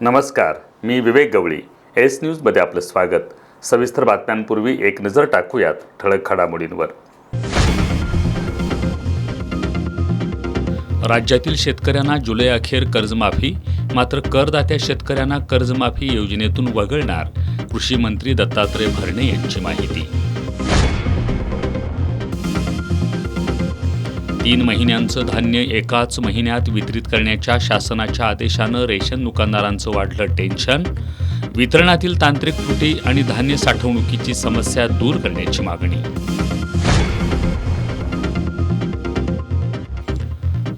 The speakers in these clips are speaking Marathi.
नमस्कार, मी विवेक गवळी. एस न्यूजमध्ये आपलं स्वागत. सविस्तर बातम्यांपूर्वी एक नजर टाकूयात ठळक घडामोडींवर. राज्यातील शेतकऱ्यांना जुलै अखेर कर्जमाफी, मात्र करदात्या शेतकऱ्यांना कर्जमाफी योजनेतून वगळणार, कृषी मंत्री दत्तात्रय भरणे यांची माहिती. 3 महिन्यांचं धान्य एकाच महिन्यात वितरित करण्याच्या शासनाच्या आदेशानं रेशन दुकानदारांचं वाढलं टेन्शन. वितरणातील तांत्रिक त्रुटी आणि धान्य साठवणुकीची समस्या दूर करण्याची मागणी.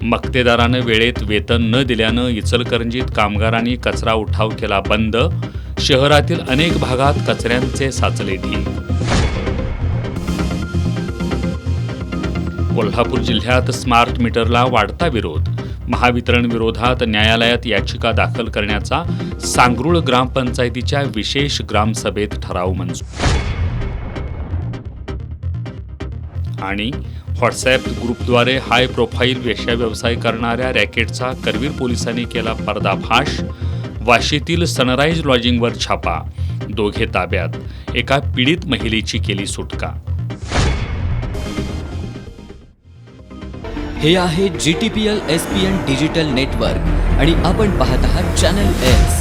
मक्तेदारानं वेळेत वेतन न दिल्यानं इचलकरंजीत कामगारांनी कचरा उठाव केला बंद. शहरातील अनेक भागात कचऱ्यांचे साचले ढीग. कोल्हापूर जिल्ह्यात स्मार्ट मीटरला वाढता विरोध. महावितरण विरोधात न्यायालयात याचिका दाखल करण्याचा सांगरूळ ग्रामपंचायतीच्या विशेष ग्रामसभेत ठराव मंजूर. आणि व्हॉट्सॲप ग्रुपद्वारे हाय प्रोफाईल वेश्या व्यवसाय करणाऱ्या रॅकेटचा करवीर पोलिसांनी केला पर्दाफाश. वाशीतील सनराईज लॉजिंगवर छापा, दोघे ताब्यात. एका पीडित महिलेची केली सुटका. हे आहे GTPL SPN डिजिटल नेटवर्क आणि आपण पाहत आहात चॅनल एस.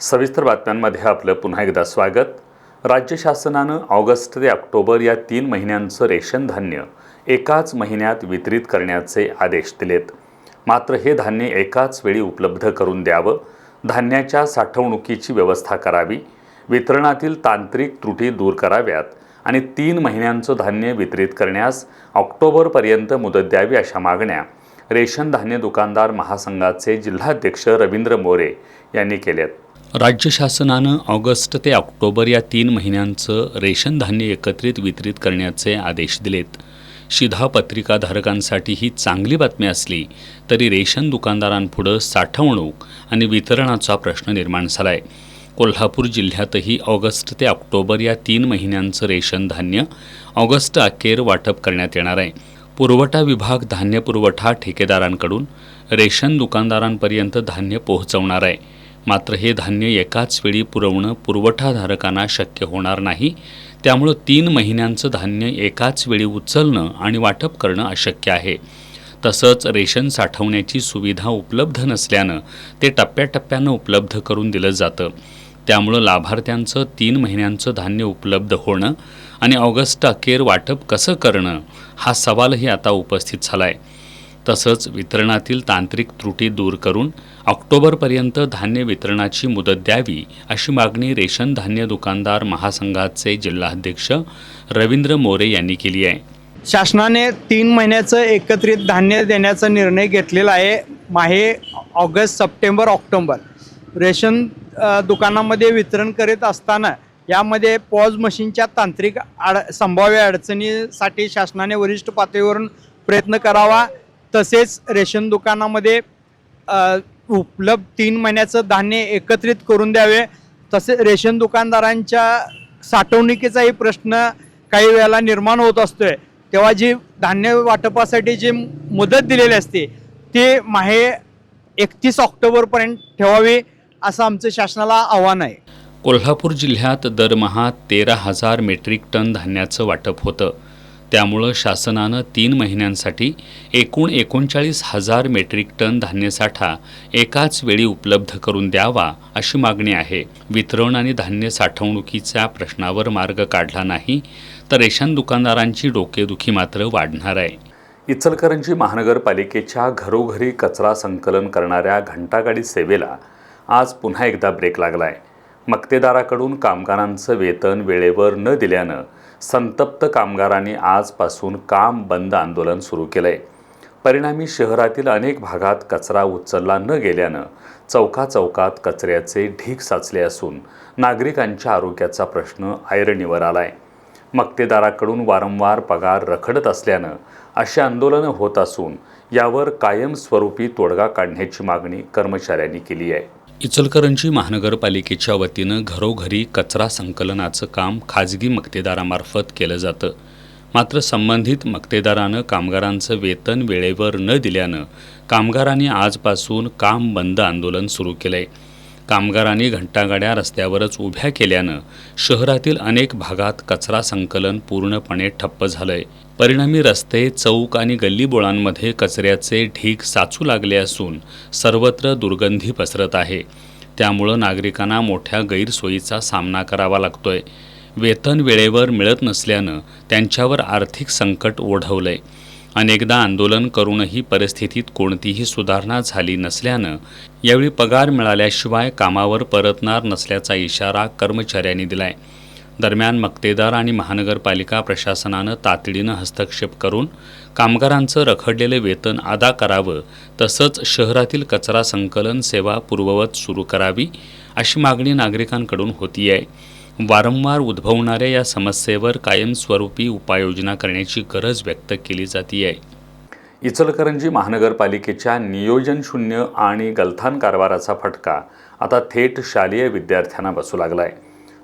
सविस्तर बातम्यांमध्ये आपलं पुन्हा एकदा स्वागत. राज्य शासनानं ऑगस्ट ते ऑक्टोबर या 3 महिन्यांचं रेशन धान्य एकाच महिन्यात वितरित करण्याचे आदेश दिलेत. मात्र हे धान्य एकाच वेळी उपलब्ध करून द्यावं, धान्याच्या साठवणुकीची व्यवस्था करावी, वितरणातील तांत्रिक त्रुटी दूर कराव्यात आणि 3 महिन्यांचं धान्य वितरित करण्यास ऑक्टोबरपर्यंत मुदत द्यावी, अशा मागण्या रेशन धान्य दुकानदार महासंघाचे जिल्हाध्यक्ष रवींद्र मोरे यांनी केल्यात. राज्य शासनानं ऑगस्ट ते ऑक्टोबर या 3 महिन्यांचं रेशन धान्य एकत्रित वितरित करण्याचे आदेश दिलेत. शिधापत्रिकाधारकांसाठी ही चांगली बातमी असली तरी रेशन दुकानदारांपुढं साठवणूक आणि वितरणाचा प्रश्न निर्माण झाला आहे. कोल्हापूर जिल्ह्यातही ऑगस्ट ते ऑक्टोबर या 3 महिन्यांचं रेशन धान्य ऑगस्ट अखेर वाटप करण्यात येणार आहे. पुरवठा विभाग धान्य पुरवठा ठेकेदारांकडून रेशन दुकानदारांपर्यंत धान्य पोहोचवणार आहे. मात्र हे धान्य एकाच वेळी पुरवणं पुरवठाधारकांना शक्य होणार नाही. त्यामुळं 3 महिन्यांचं धान्य एकाच वेळी उचलणं आणि वाटप करणं अशक्य आहे. तसंच रेशन साठवण्याची सुविधा उपलब्ध नसल्यानं ते टप्प्याटप्प्यानं उपलब्ध करून दिलं जातं. त्यामुळं लाभार्थ्यांचं 3 महिन्यांचं धान्य उपलब्ध होणं आणि ऑगस्ट अखेर वाटप कसं करणं हा सवालही आता उपस्थित झाला आहे. तसंच वितरणातील तांत्रिक त्रुटी दूर करून ऑक्टोबरपर्यंत धान्य वितरणाची मुदत द्यावी, अशी मागणी रेशन धान्य दुकानदार महासंघाचे जिल्हाध्यक्ष रवींद्र मोरे यांनी केली आहे. शासनाने 3 महिन्याचं एकत्रित धान्य देण्याचा निर्णय घेतलेला आहे. ऑगस्ट, सप्टेंबर, ऑक्टोबर रेशन दुकानामध्ये वितरण करीत असताना यामध्ये पॉज मशीनच्या तांत्रिक संभाव्य अडचणीसाठी शासनाने वरिष्ठ पातळीवरून प्रयत्न करावा. तसेच रेशन दुकानामध्ये उपलब्ध 3 महिन्याचं धान्य एकत्रित करून द्यावे. तसेच रेशन दुकानदारांच्या साठवणुकीचाही प्रश्न काही वेळेला निर्माण होत असतोय. तेव्हा जी धान्य वाटपासाठी जी मुदत दिलेली असते ते 31 ऑक्टोबरपर्यंत ठेवावी, असं आमचं शासनाला आव्हान आहे. कोल्हापूर जिल्ह्यात दरमहा 13,000 मेट्रिक टन धान्याचं वाटप होतं. त्यामुळं शासनानं 3 महिन्यांसाठी एकूण 39,000 मेट्रिक टन धान्यसाठा एकाच वेळी उपलब्ध करून द्यावा, अशी मागणी आहे. वितरण आणि धान्य साठवणुकीच्या प्रश्नावर मार्ग काढला नाही तर रेशन दुकानदारांची डोकेदुखी मात्र वाढणार आहे. इचलकरंजी महानगरपालिकेच्या घरोघरी कचरा संकलन करणाऱ्या घंटागाडी सेवेला आज पुन्हा एकदा ब्रेक लागला आहे. मक्तेदाराकडून कामगारांचं वेतन वेळेवर न दिल्यानं संतप्त कामगारांनी आजपासून काम बंद आंदोलन सुरू केलं आहे. परिणामी शहरातील अनेक भागात कचरा उचलला न गेल्यानं चौकाचौकात कचऱ्याचे ढीग साचले असून नागरिकांच्या आरोग्याचा प्रश्न ऐरणीवर आला आहे. मक्तेदाराकडून वारंवार पगार रखडत असल्यानं अशी आंदोलनं होत असून यावर कायमस्वरूपी तोडगा काढण्याची मागणी कर्मचाऱ्यांनी केली आहे. इचलकरंजी महानगरपालिकेच्या वतीनं घरोघरी कचरा संकलनाचं काम खाजगी मक्तेदारामार्फत केलं जातं. मात्र संबंधित मक्तेदारानं कामगारांचं वेतन वेळेवर न दिल्यानं कामगारांनी आजपासून काम बंद आंदोलन सुरू केलंय. कामगारांनी घंटागाड्या रस्त्यावरच उभ्या केल्यानं शहरातील अनेक भागात कचरा संकलन पूर्णपणे ठप्प झालंय. परिणामी रस्ते, चौक आणि गल्लीबोळांमध्ये कचऱ्याचे ढीग साचू लागले असून सर्वत्र दुर्गंधी पसरत आहे. त्यामुळं नागरिकांना मोठ्या गैरसोयीचा सामना करावा लागतोय. वेतन वेळेवर मिळत नसल्यानं त्यांच्यावर आर्थिक संकट ओढवलंय. अनेकदा आंदोलन करूनही परिस्थितीत कोणतीही सुधारणा झाली नसल्यानं यावेळी पगार मिळाल्याशिवाय कामावर परतणार नसल्याचा इशारा कर्मचाऱ्यांनी दिलाय. दरम्यान मक्तेदार आणि महानगरपालिका प्रशासनानं तातडीनं हस्तक्षेप करून कामगारांचं रखडलेलं वेतन अदा करावं, तसंच शहरातील कचरा संकलन सेवा पूर्ववत सुरू करावी अशी मागणी नागरिकांकडून होतीये. वारंवार उद्भवणाऱ्या या समस्येवर कायमस्वरूपी उपाययोजना करण्याची गरज व्यक्त केली जातीये. इचलकरंजी महानगरपालिकेच्या नियोजन शून्य आणि गलथान कारभाराचा फटका आता थेट शालेय विद्यार्थ्यांना बसू लागलाय.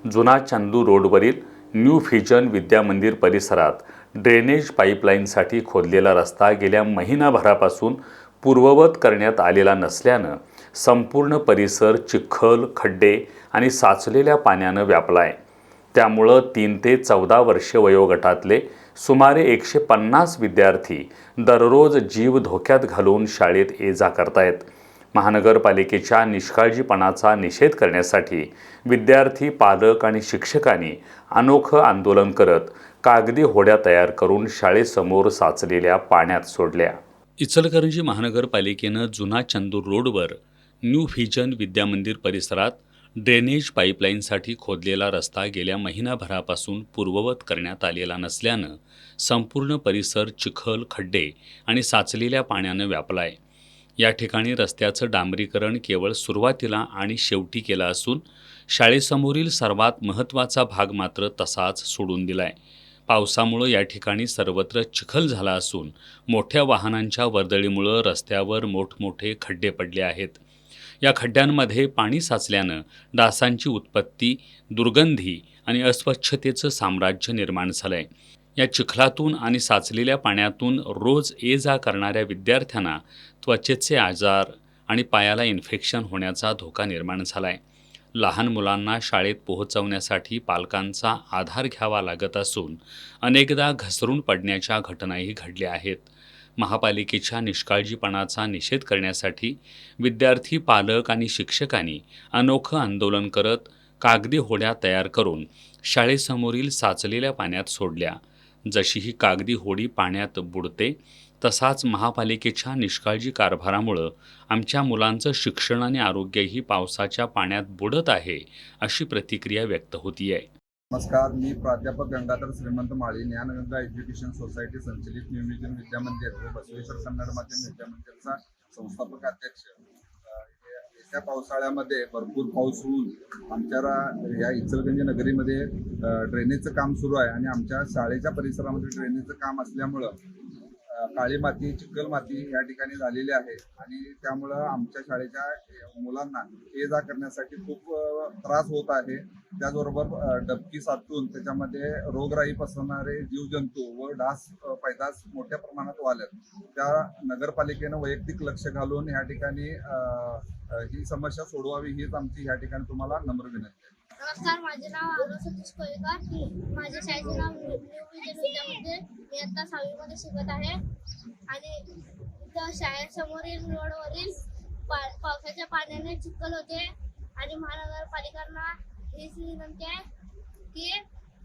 जुना चंदू रोडवरील न्यू व्हिजन विद्यामंदिर परिसरात ड्रेनेज पाईपलाईनसाठी खोदलेला रस्ता गेल्या महिनाभरापासून पूर्ववत करण्यात आलेला नसल्यानं संपूर्ण परिसर चिखल, खड्डे आणि साचलेल्या पाण्यानं व्यापलाय. त्यामुळं 3 ते 14 वर्षे वयोगटातले सुमारे 150 विद्यार्थी दररोज जीव धोक्यात घालून शाळेत ये-जा करतायत. महानगरपालिकेच्या निष्काळजीपणाचा निषेध करण्यासाठी विद्यार्थी, पालक आणि शिक्षकांनी अनोखं आंदोलन करत कागदी होड्या तयार करून शाळेसमोर साचलेल्या पाण्यात सोडल्या. इचलकरंजी महानगरपालिकेनं जुना चंदूर रोडवर न्यू व्हिजन विद्यामंदिर परिसरात ड्रेनेज पाईपलाईनसाठी खोदलेला रस्ता गेल्या महिनाभरापासून पूर्ववत करण्यात आलेला नसल्यानं संपूर्ण परिसर चिखल, खड्डे आणि साचलेल्या पाण्यानं व्यापलाय. या ठिकाणी रस्त्याचं डांबरीकरण केवळ सुरुवातीला आणि शेवटी केलं असून शाळेसमोरील सर्वात महत्त्वाचा भाग मात्र तसाच सोडून दिलाय. पावसामुळं या ठिकाणी सर्वत्र चिखल झाला असून मोठ्या वाहनांच्या वर्दळीमुळं रस्त्यावर मोठमोठे खड्डे पडले आहेत. या खड्ड्यांमध्ये पाणी साचल्यानं डासांची उत्पत्ती, दुर्गंधी आणि अस्वच्छतेचं साम्राज्य निर्माण झालंय. या चिखलातून आणि साचलेल्या पाण्यातून रोज ये-जा करणाऱ्या विद्यार्थ्यांना त्वचेचे आजार आणि पायाला इन्फेक्शन होण्याचा धोका निर्माण झालाय. लहान मुलांना शाळेत पोहोचवण्यासाठी पालकांचा आधार घ्यावा लागत असून अनेकदा घसरून पडण्याच्या घटनाही घडल्या आहेत. महापालिकेच्या निष्काळजीपणाचा निषेध करण्यासाठी विद्यार्थी, पालक आणि शिक्षकांनी अनोखं आंदोलन करत कागदी होड्या तयार करून शाळेसमोरील साचलेल्या पाण्यात सोडल्या. जशी ही कागदी होडी पाण्यात बुडते तसाच महापालिकेच्या निष्काळजी कारभारामुळं आमच्या मुलांचं शिक्षण आणि आरोग्यही पावसाच्या पाण्यात बुडत आहे, अशी प्रतिक्रिया व्यक्त होतीये. नमस्कार, मी प्राध्यापक गंगाधर श्रीमंत माळी, ज्ञानगंगा एज्युकेशन सोसायटी संचलित न्यू व्हिजन विद्यामंदिर व बसवेश्वर कन्नड माध्यम विद्यामंदिरचा संस्थापक अध्यक्ष. येत्या पावसाळ्यामध्ये भरपूर पाऊस होऊन आमच्या या इचलकरंजी नगरीमध्ये ड्रेनेजचं काम सुरू आहे आणि आमच्या शाळेच्या परिसरामध्ये ड्रेनेजचं काम असल्यामुळं काळी माती, चिखल माती या ठिकाणी झालेली आहे आणि त्यामुळं आमच्या शाळेच्या मुलांना ये-जा करण्यासाठी खूप त्रास होत आहे. त्याचबरोबर डबकी साचून त्याच्यामध्ये रोगराई पसरणारे जीवजंतू व डास पैदास मोठ्या प्रमाणात वाढल्यात. त्या नगरपालिकेनं वैयक्तिक लक्ष घालून या ठिकाणी ही समस्या सोडवावी हीच आमची या ठिकाणी तुम्हाला नम्र विनंती आहे. नमस्कार, माझे नाव आरोह सतीश कोळेकर. माझ्या शाळेचे नाव न्यू व्हिजन विद्यामंदिर. मी आता 6वी मध्ये शिकत आहे आणि इथं शाळेसमोरील रोडवरील पावसाच्या पाण्याने चिखल होते आणि महानगरपालिकांना हीच विनंती आहे की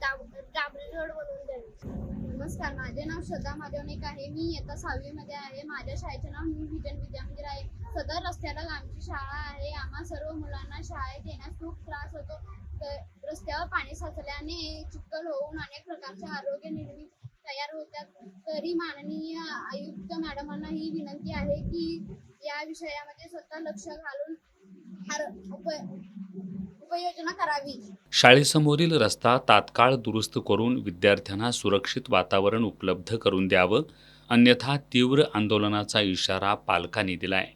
डांबरी रोड बनवून द्यावी. नमस्कार, माझे नाव श्रद्धा माधवनिक आहे. मी इयत्ता 6वी मध्ये आहे. माझ्या शाळेचे नाव न्यू व्हिजन विद्यामंदिर आहे. सदर रस्त्याला आमची शाळा आहे. आम्हा सर्व मुलांना शाळेत येण्यास खूप त्रास होतो. रस्त्यावर पाणी साचल्याने चिखल होऊन अनेक प्रकारच्या आरोग्य निर्मिती तयार होतात. तरी माननीय आयुक्त मॅडमांना ही विनंती आहे की या विषयामध्ये स्वतः लक्ष घालून उपाययोजना करावी. शाळेसमोरील रस्ता तात्काळ दुरुस्त करून विद्यार्थ्यांना सुरक्षित वातावरण उपलब्ध करून द्यावं, अन्यथा तीव्र आंदोलनाचा इशारा पालकांनी दिलाय.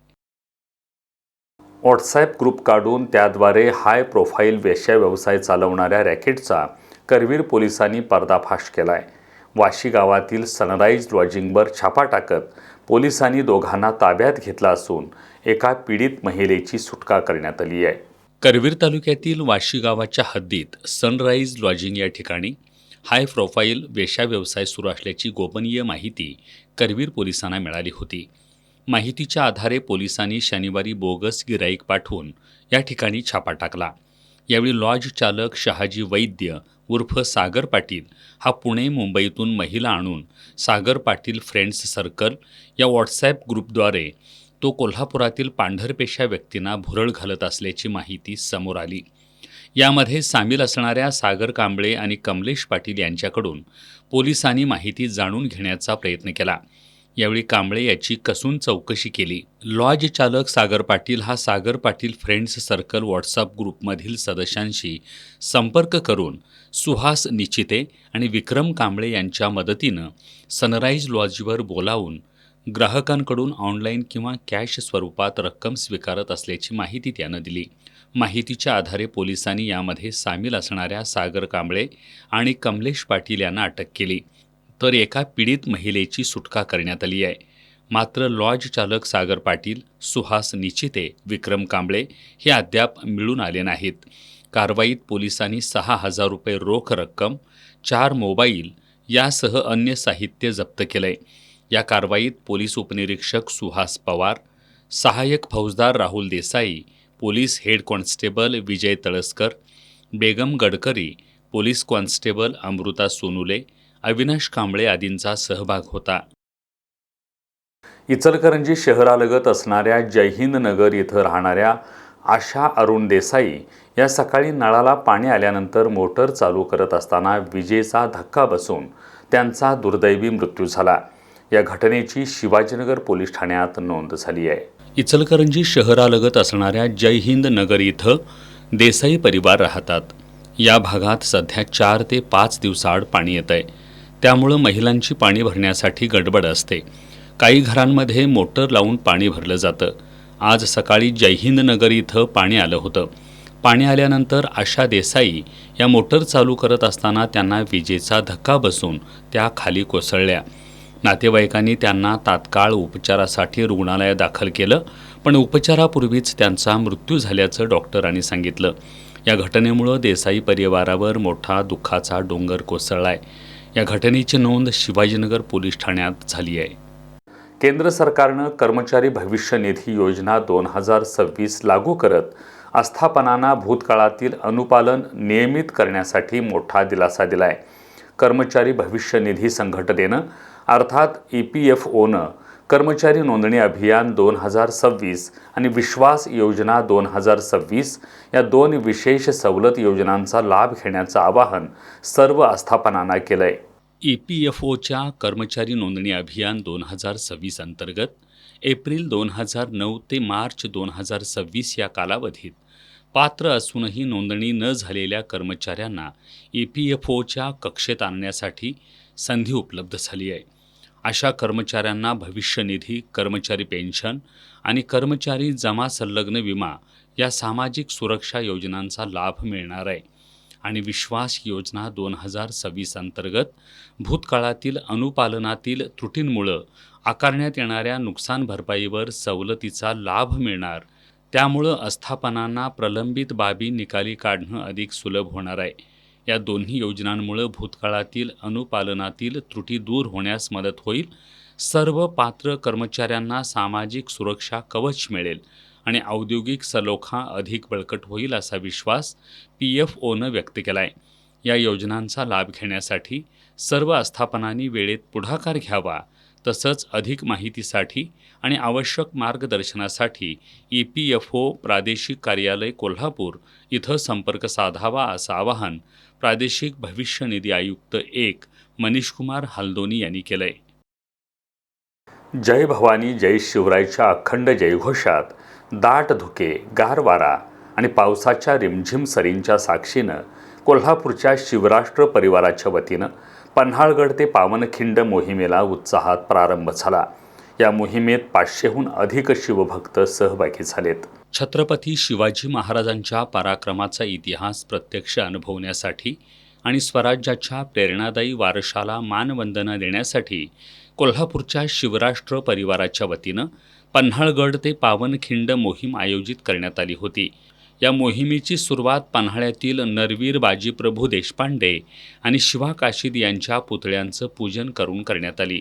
व्हॉट्सॲप ग्रुप काढून त्याद्वारे हाय प्रोफाईल वेश्या व्यवसाय चालवणाऱ्या रॅकेटचा करवीर पोलिसांनी पर्दाफाश केलाय. वाशी गावातील सनराईज लॉजिंगवर छापा टाकत पोलिसांनी दोघांना ताब्यात घेतला असून एका पीडित महिलेची सुटका करण्यात आली आहे. करवीर तालुक्यातील वाशी गावाच्या हद्दीत सनराईज लॉजिंग या ठिकाणी हाय प्रोफाईल वेश्या व्यवसाय सुरू असल्याची गोपनीय माहिती करवीर पोलिसांना मिळाली होती. माहितीच्या आधारे पोलिसांनी शनिवारी बोगस गिराईक पाठवून या ठिकाणी छापा टाकला. यावेळी लॉज चालक शहाजी वैद्य उर्फ सागर पाटील हा पुणे मुंबईतून महिला आणून सागर पाटील फ्रेंड्स सर्कल या व्हॉट्सॲप ग्रुपद्वारे तो कोल्हापुरातील पांढरपेशा व्यक्तींना भुरळ घालत असल्याची माहिती समोर आली. यामध्ये सामील असणाऱ्या सागर कांबळे आणि कमलेश पाटील यांच्याकडून पोलिसांनी माहिती जाणून घेण्याचा प्रयत्न केला. यावेळी कांबळे याची कसून चौकशी केली. लॉज चालक सागर पाटील हा Sagar Patil friends circle WhatsApp ग्रुपमधील सदस्यांशी संपर्क करून सुहास निचिते आणि विक्रम कांबळे यांच्या मदतीनं सनराईज लॉजवर बोलावून ग्राहकांकडून ऑनलाईन किंवा कॅश स्वरूपात रक्कम स्वीकारत असल्याची माहिती त्यानं दिली. माहितीच्या आधारे पोलिसांनी यामध्ये सामील असणाऱ्या सागर कांबळे आणि कमलेश पाटील यांना अटक केली, तर एका पीडित महिलेची सुटका करण्यात आली आहे. मात्र लॉज चालक सागर पाटील, सुहास निचिते, विक्रम कांबळे हे अद्याप मिळून आले नाहीत. कारवाईत पोलिसांनी 6,000 रुपये रोख रक्कम, 4 मोबाईल यासह अन्य साहित्य जप्त केलंय. या कारवाईत पोलीस उपनिरीक्षक सुहास पवार, सहाय्यक फौजदार Rahul Desai, police head constable Vijay Talaskar, Begum Gadkari, police constable Amruta Sonule, Avinash Kamble आदींचा सहभाग होता. इचलकरंजी शहरालगत असणाऱ्या जयहिंद नगर इथं राहणाऱ्या आशा अरुण देसाई या सकाळी नळाला पाणी आल्यानंतर मोटर चालू करत असताना विजेचा धक्का बसून त्यांचा दुर्दैवी मृत्यू झाला. या घटनेची शिवाजीनगर पोलीस ठाण्यात नोंद झाली आहे. इचलकरंजी शहरालगत असणाऱ्या जयहिंद नगर इथं देसाई परिवार राहतात. या भागात सध्या 4 ते 5 दिवसाआड पाणी येत आहे. त्यामुळं महिलांची पाणी भरण्यासाठी गडबड असते. काही घरांमध्ये मोटर लावून पाणी भरलं जातं. आज सकाळी जयहिंद नगर इथं पाणी आलं होतं. पाणी आल्यानंतर आशा देसाई या मोटर चालू करत असताना त्यांना विजेचा धक्का बसून त्या खाली कोसळल्या. नातेवाईकांनी त्यांना तात्काळ उपचारासाठी रुग्णालयात दाखल केलं, पण उपचारापूर्वीच त्यांचा मृत्यू झाल्याचं डॉक्टरांनी सांगितलं. या घटनेमुळं देसाई परिवारावर मोठा दुःखाचा डोंगर कोसळलाय. या घटनेची नोंद शिवाजीनगर पोलीस ठाण्यात झाली आहे. केंद्र सरकारनं कर्मचारी भविष्य निधी योजना 2026 लागू करत आस्थापनांना भूतकाळातील अनुपालन नियमित करण्यासाठी मोठा दिलासा दिलाय. कर्मचारी भविष्य निधी संघटनेनं अर्थात EPFOनं कर्मचारी नोंदणी अभियान 2026 आणि विश्वास योजना 2026 या 2 विशेष सवलत योजनांचा लाभ घेण्याचं आवाहन सर्व आस्थापनांना केलंय. EPFOच्या कर्मचारी नोंदणी अभियान 2026 अंतर्गत एप्रिल 2009 ते मार्च 2026 या कालावधीत पात्र असूनही नोंदणी न झालेल्या कर्मचाऱ्यांना EPFOच्या कक्षेत आणण्यासाठी संधी उपलब्ध झाली आहे. अशा कर्मचाऱ्यांना भविष्य निधी, कर्मचारी पेन्शन आणि कर्मचारी जमा संलग्न विमा या सामाजिक सुरक्षा योजनांचा लाभ मिळणार आहे. आणि विश्वास योजना 2026 अंतर्गत भूतकाळातील अनुपालनातील त्रुटींमुळं आकारण्यात येणाऱ्या नुकसान भरपाईवर सवलतीचा लाभ मिळणार. त्यामुळं आस्थापनांना प्रलंबित बाबी निकाली काढणं अधिक सुलभ होणार आहे. या दोन्ही योजनांमुळं भूतकाळातील अनुपालनातील त्रुटी दूर होण्यास मदत होईल. सर्व पात्र कर्मचाऱ्यांना सामाजिक सुरक्षा कवच मिळेल आणि औद्योगिक सलोखा अधिक बळकट होईल असा विश्वास PFOनं व्यक्त केला आहे. या योजनांचा लाभ घेण्यासाठी सर्व आस्थापनांनी वेळेत पुढाकार घ्यावा. तसंच अधिक माहितीसाठी आणि आवश्यक मार्गदर्शनासाठी EPFO प्रादेशिक कार्यालय कोल्हापूर इथं संपर्क साधावा असं आवाहन प्रादेशिक भविष्य निधी आयुक्त 1 मनीषकुमार हलदोनी यांनी केलं आहे. जय भवानी जय शिवरायच्या अखंड जयघोषात दाट धुके, गार वारा आणि पावसाच्या रिमझिम सरींच्या साक्षीनं कोल्हापूरच्या शिवराष्ट्र परिवाराच्या वतीनं पन्हाळगड ते पावनखिंड मोहिमेला उत्साहात प्रारंभ झाला. या मोहिमेत 500हून अधिक शिवभक्त सहभागी झालेत. छत्रपती शिवाजी महाराजांच्या पराक्रमाचा इतिहास प्रत्यक्ष अनुभवण्यासाठी आणि स्वराज्याच्या प्रेरणादायी वारशाला मानवंदना देण्यासाठी कोल्हापूरच्या शिवराष्ट्र परिवाराच्या वतीनं पन्हाळगड ते पावनखिंड मोहीम आयोजित करण्यात आली होती. या मोहिमेची सुरुवात पन्हाळ्यातील नरवीर बाजीप्रभू देशपांडे आणि शिवा काशीद यांच्या पुतळ्यांचं पूजन करून करण्यात आली.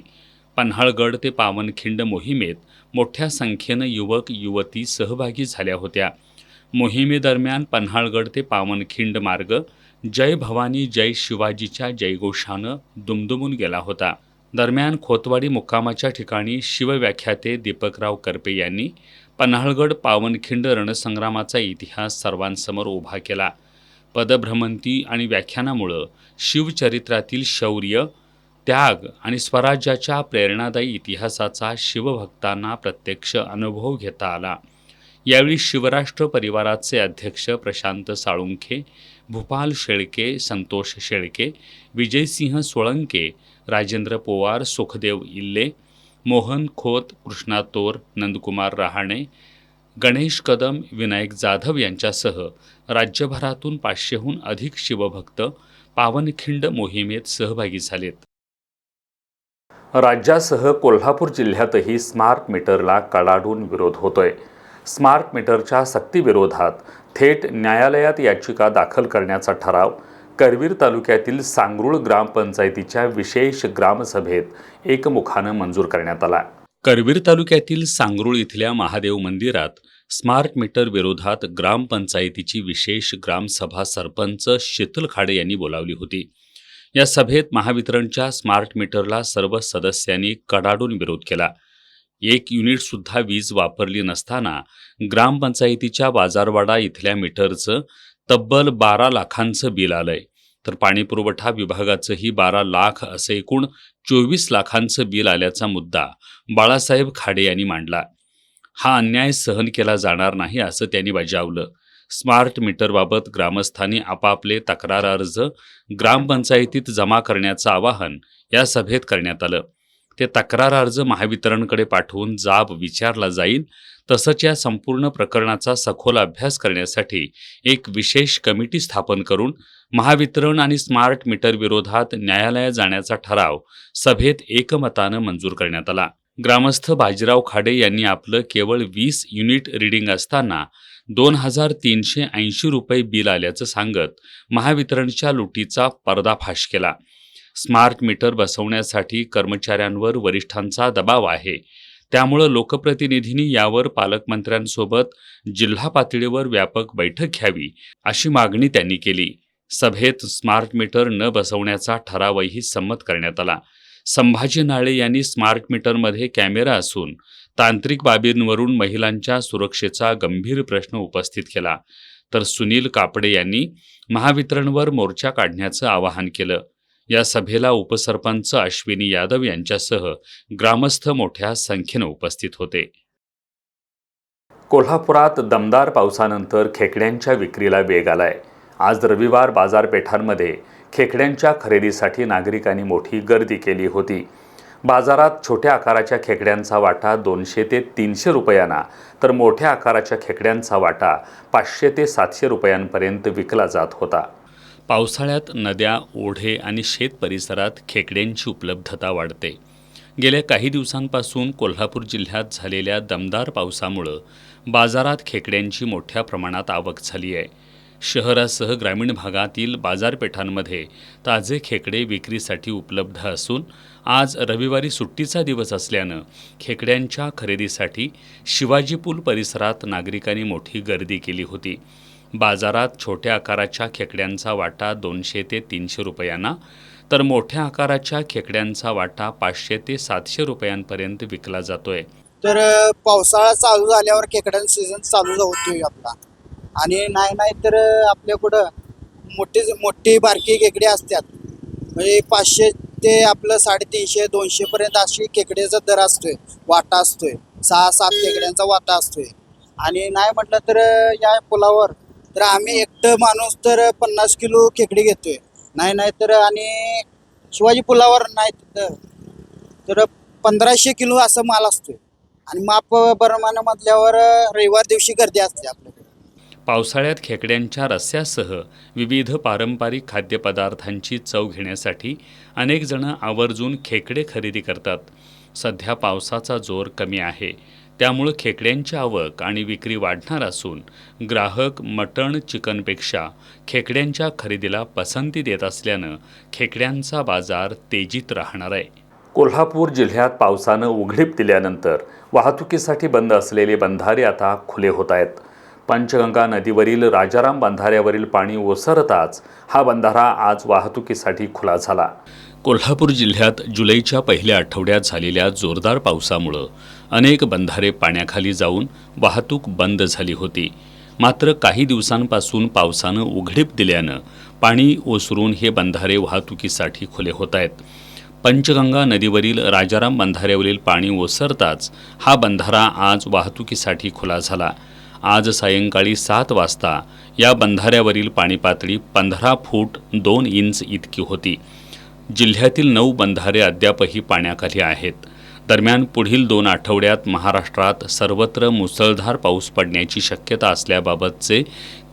पन्हाळगड ते पावनखिंड मोहिमेत मोठ्या संख्येनं युवक युवती सहभागी झाल्या होत्या. मोहिमेदरम्यान पन्हाळगड ते पावनखिंड मार्ग जय भवानी जय शिवाजीच्या जयघोषानं दुमदुमून गेला होता. दरम्यान खोतवाडी मुक्कामाच्या ठिकाणी शिवव्याख्याते दीपकराव करपे यांनी पन्हाळगड पावनखिंड रणसंग्रामाचा इतिहास सर्वांसमोर उभा केला. पदभ्रमंती आणि व्याख्यानामुळं शिवचरित्रातील शौर्य, त्याग आणि स्वराज्याच्या प्रेरणादायी इतिहासाचा शिवभक्तांना प्रत्यक्ष अनुभव घेता आला. यावेळी शिवराष्ट्र परिवाराचे अध्यक्ष प्रशांत साळुंखे, भूपाल शेळके, संतोष शेळके, विजयसिंह सोळंके, राजेंद्र पोवार, सुखदेव इल्ले, मोहन खोत, कृष्णा तोर, नंदकुमार रहाणे, गणेश कदम, विनायक जाधव यांच्यासह राज्यभरातून 500हून अधिक शिवभक्त पावनखिंड मोहिमेत सहभागी झालेत. राज्यासह कोल्हापूर जिल्ह्यातही स्मार्ट मीटरला कडाडून विरोध होतोय. स्मार्ट मीटरच्या सक्तीविरोधात थेट न्यायालयात याचिका दाखल करण्याचा ठराव करवीर तालुक्यातील सांगरूळ ग्रामपंचायतीच्या विशेष ग्रामसभेत एकमुखानं मंजूर करण्यात आला. करवीर तालुक्यातील सांगरूळ इथल्या महादेव मंदिरात स्मार्ट मीटर विरोधात ग्रामपंचायतीची विशेष ग्रामसभा सरपंच शीतल खाडे यांनी बोलावली होती. या सभेत महावितरणच्या स्मार्ट मीटरला सर्व सदस्यांनी कडाडून विरोध केला. 1 युनिटसुद्धा वीज वापरली नसताना ग्रामपंचायतीच्या बाजारवाडा इथल्या मीटरचं तब्बल 12 लाखांचं बिल आलंय, तर पाणीपुरवठा विभागाचंही 12 लाख असे एकूण 24 लाखांचं बिल आल्याचा मुद्दा बाळासाहेब खाडे यांनी मांडला. हा अन्याय सहन केला जाणार नाही असं त्यांनी बजावलं. स्मार्ट मीटरबाबत ग्रामस्थांनी आपापले तक्रार अर्ज ग्रामपंचायतीत जमा करण्याचं आवाहन या सभेत करण्यात आलं. ते तक्रार अर्ज महावितरणकडे पाठवून जाब विचारला जाईल. तसंच या संपूर्ण प्रकरणाचा सखोल अभ्यास करण्यासाठी एक विशेष कमिटी स्थापन करून महावितरण आणि स्मार्ट मीटर विरोधात न्यायालयात जाण्याचा ठराव सभेत एकमतानं मंजूर करण्यात आला. ग्रामस्थ बाजीराव खाडे यांनी आपलं केवळ 20 युनिट रीडिंग असताना 2,380 रुपये बिल आल्याचं सांगत महावितरणच्या लुटीचा पर्दाफाश केला. स्मार्ट मीटर बसवण्यासाठी कर्मचाऱ्यांवर वरिष्ठांचा दबाव आहे, त्यामुळं लोकप्रतिनिधींनी यावर पालकमंत्र्यांसोबत जिल्हा पातळीवर व्यापक बैठक घ्यावी अशी मागणी त्यांनी केली. सभेत स्मार्ट मीटर न बसवण्याचा ठरावही संमत करण्यात आला. संभाजी नाळे यांनी स्मार्ट मीटरमध्ये कॅमेरा असून तांत्रिक बाबींवरून महिलांच्या सुरक्षेचा गंभीर प्रश्न उपस्थित केला. तर सुनील कापडे यांनी महावितरणवर मोर्चा काढण्याचं आवाहन केलं. या सभेला उपसरपंच अश्विनी यादव यांच्यासह ग्रामस्थ मोठ्या संख्येनं उपस्थित होते. कोल्हापुरात दमदार पावसानंतर खेकड्यांच्या विक्रीला वेग आलाय. आज रविवार बाजारपेठांमध्ये खेकड्यांच्या खरेदीसाठी नागरिकांनी मोठी गर्दी केली होती. बाजारात छोट्या आकाराच्या खेकड्यांचा वाटा 200 ते 300 रुपयांना, तर मोठ्या आकाराच्या खेकड्यांचा वाटा 500 ते 700 रुपयांपर्यंत विकला जात होता. पावसाळ्यात नद्या, ओढे आणि शेत परिसरात खेकड्यांची उपलब्धता वाढते. गेल्या काही दिवसांपासून कोल्हापूर जिल्ह्यात झालेल्या दमदार पावसामुळं बाजारात खेकड्यांची मोठ्या प्रमाणात आवक झाली आहे. शहरासह ग्रामीण भागातील बाजारपेठांमध्ये ताजे खेकडे विक्रीसाठी उपलब्ध असून आज रविवारी सुट्टीचा दिवस असल्यानं खेकड्यांच्या खरेदीसाठी शिवाजी पूल परिसरात नागरिकांनी मोठी गर्दी केली होती. बाजारात छोट्या आकाराच्या खेकड्यांचा वाटा 200 ते 300 रुपयांना, तर मोठ्या आकाराच्या खेकड्यांचा वाटा 500 ते 700 रुपयांपर्यंत विकला जातोय. तर पावसाळा चालू झाल्यावर खेकड्यांचा सीझन चालू होतोय आपला, आणि नाही तर आपल्याकडं मोठी बारकी खेकडे असतात. म्हणजे 500 ते आपलं 350 200 पर्यंत अशी खेकड्याचा दर असतोय, वाटा असतोय. 6-7 खेकड्यांचा वाटा असतोय. आणि नाही म्हटलं तर या पुलावर तर आम्ही एकटं माणूस तर 50 किलो खेकडी घेतोय. नाही तर आणि शिवाजी पुलावर नाही तर 1500 किलो असं माल असतोय. आणि माप प्रमाणामधल्यावर रविवार दिवशी गर्दी असते आपल्याकडे. पावसाळ्यात खेकड्यांच्या रस्स्यासह विविध पारंपरिक खाद्यपदार्थांची चव घेण्यासाठी अनेक जण आवर्जून खेकडे खरेदी करतात. सध्या पावसाचा जोर कमी आहे, त्यामुळं खेकड्यांची आवक आणि विक्री वाढणार असून ग्राहक मटण चिकनपेक्षा खेकड्यांच्या खरेदीला पसंती देत असल्यानं खेकड्यांचा बाजार तेजीत राहणार आहे. कोल्हापूर जिल्ह्यात पावसानं उघडीप दिल्यानंतर वाहतुकीसाठी बंद असलेले बंधारे आता खुले होत आहेत. पंचगंगा नदीवरील राजाराम बंधाऱ्यावरील पाणी ओसरताच हा बंधारा आज वाहतुकीसाठी खुला झाला. कोल्हापूर जिल्ह्यात जुलैच्या पहिल्या आठवड्यात झालेल्या जोरदार पावसामुळं अनेक बंधारे पाण्याखाली जाऊन वाहतूक बंद झाली होती. मात्र काही दिवसांपासून पावसानं उघडीप दिल्यानं पाणी ओसरून हे बंधारे वाहतुकीसाठी खुले होत आहेत. पंचगंगा नदीवरील राजाराम बंधाऱ्यावरील पाणी ओसरताच हा बंधारा आज वाहतुकीसाठी खुला झाला. आज सायंकाळी 7 वाजता या बंधाऱ्यावरील पाणी पातळी 15 फूट 2 इंच इतकी होती. जिल्ह्यातील 9 बंधारे अद्यापही पाण्याखाली आहेत. दरम्यान पुढील 2 आठवड्यात महाराष्ट्रात सर्वत्र मुसळधार पाऊस पडण्याची शक्यता असल्याबाबतचे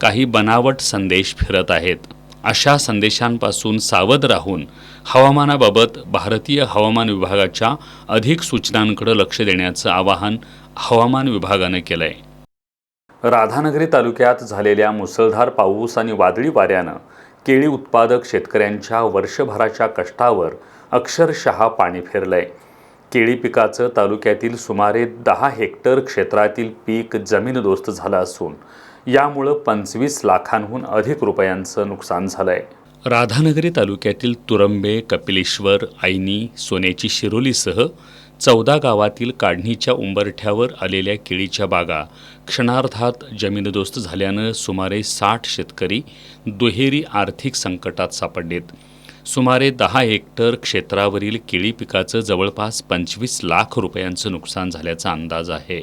काही बनावट संदेश फिरत आहेत. अशा संदेशांपासून सावध राहून हवामानाबाबत भारतीय हवामान विभागाच्या अधिक सूचनांकडे लक्ष देण्याचं आवाहन हवामान विभागानं केलं आहे. राधानगरी तालुक्यात झालेल्या मुसळधार पाऊस आणि वादळी वाऱ्यानं केळी उत्पादक शेतकऱ्यांच्या वर्षभराच्या कष्टावर अक्षरशः पाणी फिरलंय. केळी पिकाचं तालुक्यातील सुमारे 10 हेक्टर क्षेत्रातील पीक जमीनदोस्त झालं असून यामुळं 25 लाखांहून अधिक रुपयांचं नुकसान झालंय. राधानगरी तालुक्यातील तुरंबे, कपिलेश्वर, आयनी, सोन्याची शिरोलीसह 14 गावातील काढणीच्या उंबरठ्यावर आलेल्या केळीच्या बागा क्षणार्धात जमीनदोस्त झाल्यानं सुमारे 60 शेतकरी दुहेरी आर्थिक संकटात सापडलेत. सुमारे 10 हेक्टर क्षेत्रावरील केळी पिकाचं जवळपास 25 लाख रुपयांचं नुकसान झाल्याचा अंदाज आहे.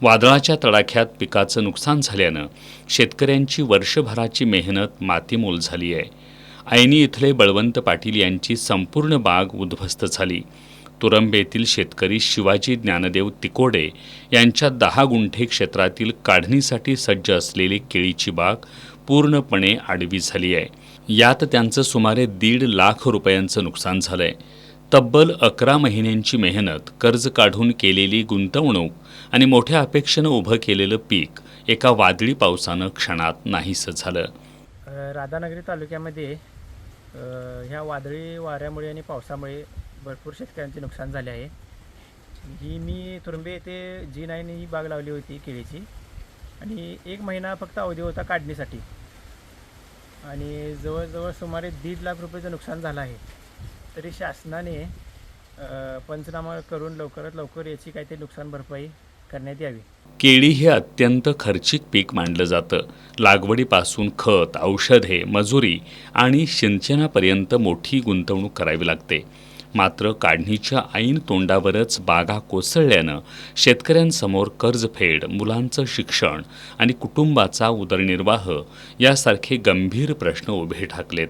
वादळाच्या तडाख्यात पिकाचं नुकसान झाल्यानं शेतकऱ्यांची वर्षभराची मेहनत मातीमोल झाली आहे. आयनी इथले बळवंत पाटील यांची संपूर्ण बाग उद्ध्वस्त झाली. तुरंबेतील शेतकरी शिवाजी ज्ञानदेव तिकोडे यांच्या 10 गुंठे क्षेत्रातील काढणीसाठी सज्ज असलेली केळीची बाग पूर्णपणे आडवी झाली आहे. यात त्यांचं सुमारे 1.5 लाख रुपयांचं नुकसान झालंय. तब्बल 11 महिन्यांची मेहनत, कर्ज काढून केलेली गुंतवणूक आणि मोठ्या अपेक्षेनं उभं केलेलं पीक एका वादळी पावसानं क्षणात नाहीसं झालं. राधानगरी तालुक्यामध्ये ह्या वादळी वाऱ्यामुळे आणि पावसामुळे भरपूर शेतकऱ्यांचे नुकसान झाले आहे. मी तुरंबे येथे G9 ही बाग लावली होती केळीची आणि 1 महिना फक्त अवधी होता काढणीसाठी आणि जवळजवळ सुमारे 1.5 लाख रुपयाचं नुकसान झालं आहे. तरी शासनाने पंचनामा करून लवकरात लवकर याची काहीतरी नुकसान भरपाई करण्यात यावी. केळी हे अत्यंत खर्चिक पीक मानलं जातं. लागवडीपासून खत, औषधे, मजुरी आणि सिंचनापर्यंत मोठी गुंतवणूक करावी लागते. मात्र काढणीच्या ऐन तोंडावरच बागा कोसळल्यानं शेतकऱ्यांसमोर कर्जफेड, मुलांचं शिक्षण आणि कुटुंबाचा उदरनिर्वाह यासारखे गंभीर प्रश्न उभे ठाकलेत.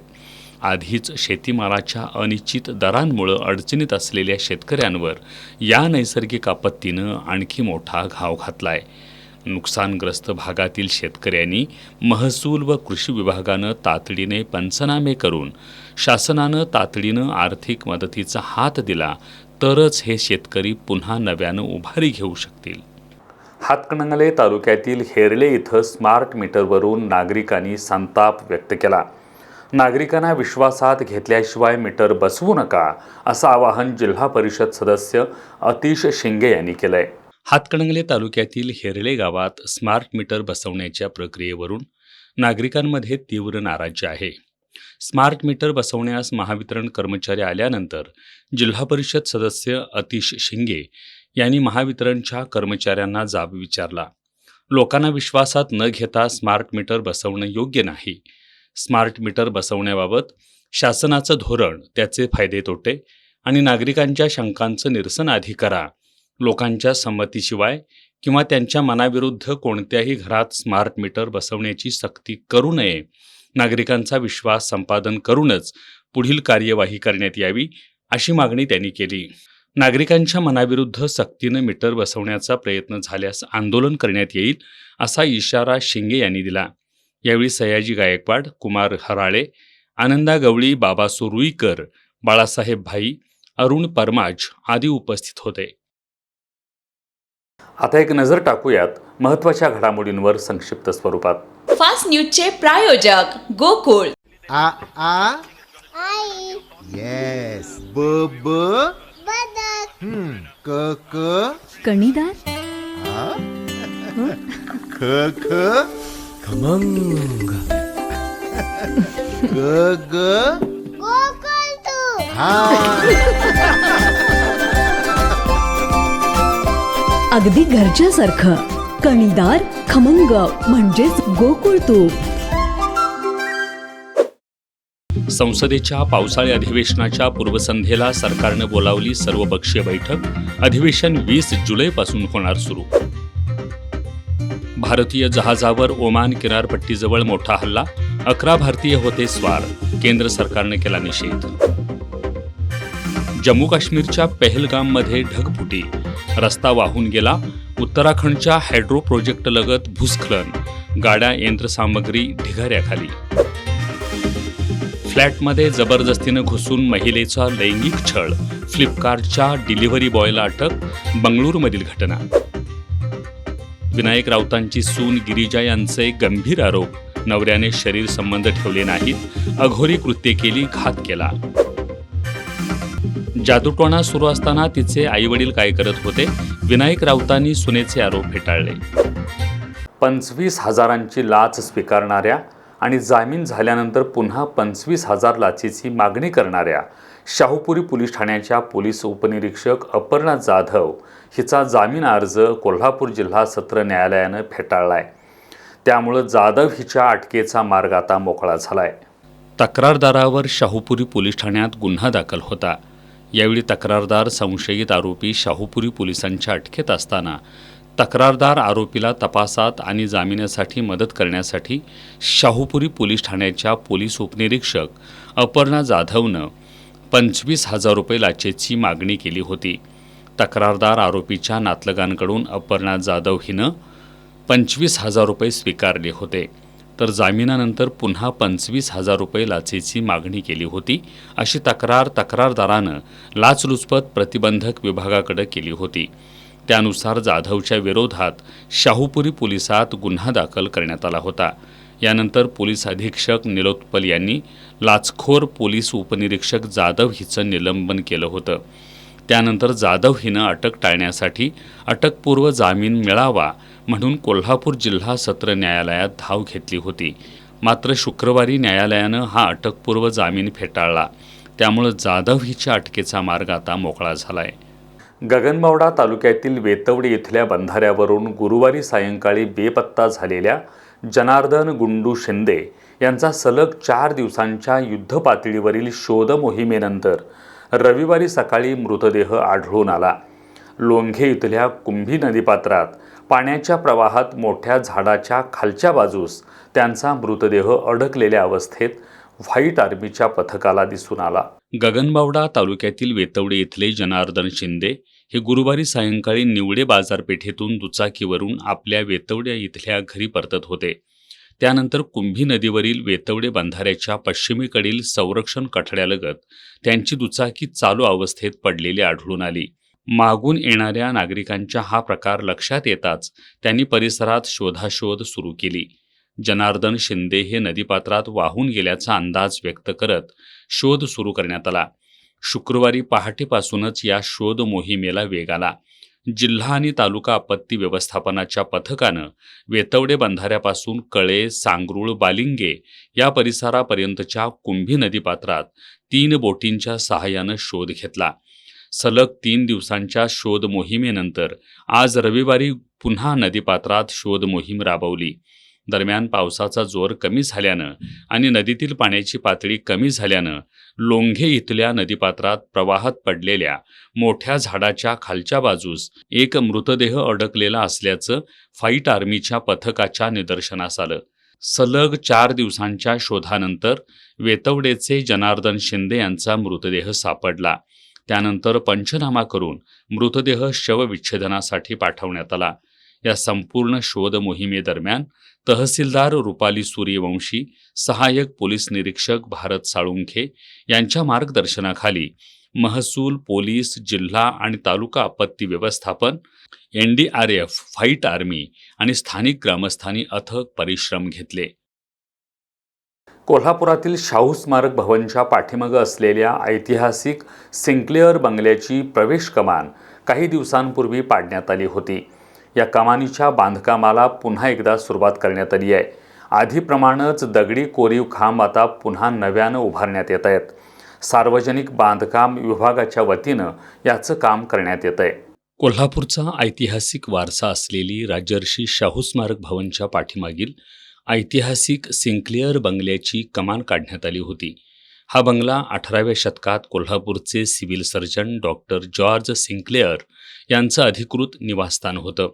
आधीच शेतीमालाच्या अनिश्चित दरांमुळं अडचणीत असलेल्या शेतकऱ्यांवर या नैसर्गिक आपत्तीनं आणखी मोठा घाव घातलाय. नुकसानग्रस्त भागातील शेतकऱ्यांनी महसूल व कृषी विभागानं तातडीने पंचनामे करून शासनानं तातडीनं आर्थिक मदतीचा हात दिला तरच हे शेतकरी पुन्हा नव्यानं उभारी घेऊ शकतील. हातकणंगले तालुक्यातील हेरले इथं स्मार्ट मीटरवरून नागरिकांनी संताप व्यक्त केला. नागरिकांना विश्वासात घेतल्याशिवाय मीटर बसवू नका असं आवाहन जिल्हा परिषद सदस्य अतिश शिंगे यांनी केलंय. हातकणंगले तालुक्यातील हेरले गावात स्मार्ट मीटर बसवण्याच्या प्रक्रियेवरून नागरिकांमध्ये तीव्र नाराजी आहे. स्मार्ट मीटर बसवण्यास महावितरण कर्मचारी आल्यानंतर जिल्हा परिषद सदस्य अतिश शिंगे यांनी महावितरणच्या कर्मचाऱ्यांना जाब विचारला. लोकांना विश्वासात न घेता स्मार्ट मीटर बसवणं योग्य नाही. स्मार्ट मीटर बसवण्याबाबत शासनाचं धोरण, त्याचे फायदे तोटे आणि नागरिकांच्या शंकांचं निरसन आधी करा. लोकांच्या संमतीशिवाय किंवा त्यांच्या मनाविरुद्ध कोणत्याही घरात स्मार्ट मीटर बसवण्याची सक्ती करू नये. नागरिकांचा विश्वास संपादन करूनच पुढील कार्यवाही करण्यात यावी अशी मागणी त्यांनी केली. नागरिकांच्या मनाविरुद्ध सक्तीनं मीटर बसवण्याचा प्रयत्न झाल्यास आंदोलन करण्यात येईल असा इशारा शिंगे यांनी दिला. यावेळी सयाजी गायकवाड, कुमार हराळे, आनंदा गवळी, बाबा सुरुईकर, बाळासाहेब भाई, अरुण परमाज आदी उपस्थित होते. आता एक नजर टाकूयात महत्त्वाच्या घडामोडींवर संक्षिप्त स्वरूपात. फास्ट न्यूजचे प्रायोजक गोकुळ. आ आ आई येस ब ब बदक क क कणीदार, ख ख खमंग ग ग गोकुळ तू. अगदी घरच्यासारखं. कणीदार, खमंग म्हणजेच गोकुळ तूप. संसदेच्या पावसाळी अधिवेशनाच्या पूर्वसंध्येला सरकारनं बोलावली सर्वपक्षीय बैठक. अधिवेशन 20 जुलैपासून होणार सुरू. भारतीय जहाजावर ओमान किनारपट्टीजवळ मोठा हल्ला. 11 भारतीय होते स्वार. केंद्र सरकारनं केला निषेध. जम्मू काश्मीरच्या पहलगाममध्ये ढगफुटी. रस्ता वाहून गेला. उत्तराखंडच्या हायड्रो प्रोजेक्ट लगत भूस्खलन. गाड्या यंत्रसामग्री ढिगाऱ्याखाली. फ्लॅटमध्ये जबरदस्तीनं घुसून महिलेचा लैंगिक छळ. फ्लिपकार्टच्या डिलिव्हरी बॉयला अटक. बंगळुरूमधील घटना. विनायक राऊतांची सून गिरिजा यांचे गंभीर आरोप. नवऱ्याने शरीर संबंध ठेवले नाहीत. अघोरी कृत्ये केली, घात केला. जादूटोणा सुरू असताना तिचे आईवडील काय करत होते? विनायक राऊतांनी सुनेचे आरोप फेटाळले. 25,000ची लाच स्वीकारणाऱ्या आणि जामीन झाल्यानंतर पुन्हा 25,000 लाचेची मागणी करणाऱ्या शाहूपुरी पोलीस ठाण्याच्या पोलीस उपनिरीक्षक अपर्णा जाधव हिचा जामीन अर्ज कोल्हापूर जिल्हा सत्र न्यायालयानं फेटाळलाय. त्यामुळं जाधव हिच्या अटकेचा मार्ग आता मोकळा झालाय. तक्रारदारावर शाहूपुरी पोलीस ठाण्यात गुन्हा दाखल होता. यावेळी तक्रारदार संशयित आरोपी शाहूपुरी पोलिसांच्या अटकेत असताना तक्रारदार आरोपीला तपासात आणि जामिनासाठी मदत करण्यासाठी शाहूपुरी पोलीस ठाण्याच्या पोलीस उपनिरीक्षक अपर्णा जाधवनं 25,000 रुपये लाचेची मागणी केली होती. तक्रारदार आरोपीच्या नातलगांकडून अपर्णा जाधव हिनं 25,000 रुपये स्वीकारले होते. तर जामिनानंतर पुन्हा 25,000 रुपये लाचेची मागणी केली होती. अशी तक्रार तक्रारदारानं लाचलुचपत प्रतिबंधक विभागाकडे केली होती. त्यानुसार जाधवच्या विरोधात शाहूपुरी पोलिसात गुन्हा दाखल करण्यात आला होता. यानंतर पोलीस अधीक्षक निलोत्पल यांनी लाचखोर पोलीस उपनिरीक्षक जाधव हिचं निलंबन केलं होतं. त्यानंतर जाधव हिनं अटक टाळण्यासाठी अटकपूर्व जामीन मिळावा म्हणून कोल्हापूर जिल्हा सत्र न्यायालयात धाव घेतली होती. मात्र शुक्रवारी न्यायालयानं हा अटकपूर्व जामीन फेटाळला. त्यामुळं जाधव हिच्या अटकेचा मार्ग आता मोकळा झालाय. गगनबावडा तालुक्यातील वेतवडे इथल्या बंधाऱ्यावरून गुरुवारी सायंकाळी बेपत्ता झालेल्या जनार्दन गुंडू शिंदे यांचा सलग 4 दिवसांच्या युद्धपातळीवरील शोध मोहिमेनंतर रविवारी सकाळी मृतदेह आढळून आला. लोंघे इथल्या कुंभी नदीपात्रात पाण्याच्या प्रवाहात मोठ्या झाडाच्या खालच्या बाजूस त्यांचा मृतदेह अडकलेल्या अवस्थेत व्हाईट आर्मीच्या पथकाला दिसून आला. गगनबावडा तालुक्यातील वेतवडे इथले जनार्दन शिंदे हे गुरुवारी सायंकाळी निवडे बाजारपेठेतून दुचाकीवरून आपल्या वेतवड्या इथल्या घरी परतत होते. त्यानंतर कुंभी नदीवरील वेतवडे बंधाऱ्याच्या पश्चिमेकडील संरक्षण कठड्यालगत त्यांची दुचाकी चालू अवस्थेत पडलेली आढळून आली. मागून येणाऱ्या नागरिकांच्या हा प्रकार लक्षात येताच त्यांनी परिसरात शोधाशोध सुरू केली. जनार्दन शिंदे हे नदीपात्रात वाहून गेल्याचा अंदाज व्यक्त करत शोध सुरू करण्यात आला. शुक्रवारी पहाटेपासूनच या शोध मोहिमेला वेग आला. जिल्हा आणि तालुका आपत्ती व्यवस्थापनाच्या पथकानं वेतवडे बंधाऱ्यापासून कळे, सांगरूळ, बालिंगे या परिसरापर्यंतच्या कुंभी नदीपात्रात 3 बोटींच्या सहाय्यानं शोध घेतला. सलग 3 दिवसांच्या शोध मोहिमेनंतर आज रविवारी पुन्हा नदीपात्रात शोध मोहीम राबवली. दरम्यान पावसाचा जोर कमी झाल्यानं आणि नदीतील पाण्याची पातळी कमी झाल्यानं लोंघे इथल्या नदीपात्रात प्रवाहात पडलेल्या मोठ्या झाडाच्या खालच्या बाजूस एक मृतदेह अडकलेला असल्याचं व्हाईट आर्मीच्या पथकाच्या निदर्शनास आलं. सलग 4 दिवसांच्या शोधानंतर वेतवडेचे जनार्दन शिंदे यांचा मृतदेह सापडला. त्यानंतर पंचनामा करून मृतदेह शवविच्छेदनासाठी पाठवण्यात आला. या संपूर्ण शोध मोहिमेदरम्यान तहसीलदार रुपाली सूर्यवंशी, सहाय्यक पोलीस निरीक्षक भारत साळुंखे यांच्या मार्गदर्शनाखाली महसूल, पोलीस, जिल्हा आणि तालुका आपत्ती व्यवस्थापन, NDRF, व्हाईट आर्मी आणि स्थानिक ग्रामस्थांनी अथक परिश्रम घेतले. कोल्हापुरातील शाहू स्मारक भवनच्या पाठीमागे असलेल्या ऐतिहासिक सिंक्लेअर बंगल्याची प्रवेश कमान काही दिवसांपूर्वी पाडण्यात आली होती. या कमानीच्या बांधकामाला पुन्हा एकदा सुरुवात करण्यात आली आहे. आधीप्रमाणेच दगडी कोरीव खांब आता पुन्हा नव्यानं उभारण्यात येत आहेत. सार्वजनिक बांधकाम विभागाच्या वतीनं याचं काम करण्यात येत आहे. कोल्हापूरचा ऐतिहासिक वारसा असलेली राजर्षी शाहू स्मारक भवनच्या पाठीमागील ऐतिहासिक सिंक्लेअर बंगल्याची कमान काढण्यात आली होती. हा बंगला 18व्या शतकात कोल्हापूरचे civil surgeon doctor George Sinclair यांचं अधिकृत निवासस्थान होतं.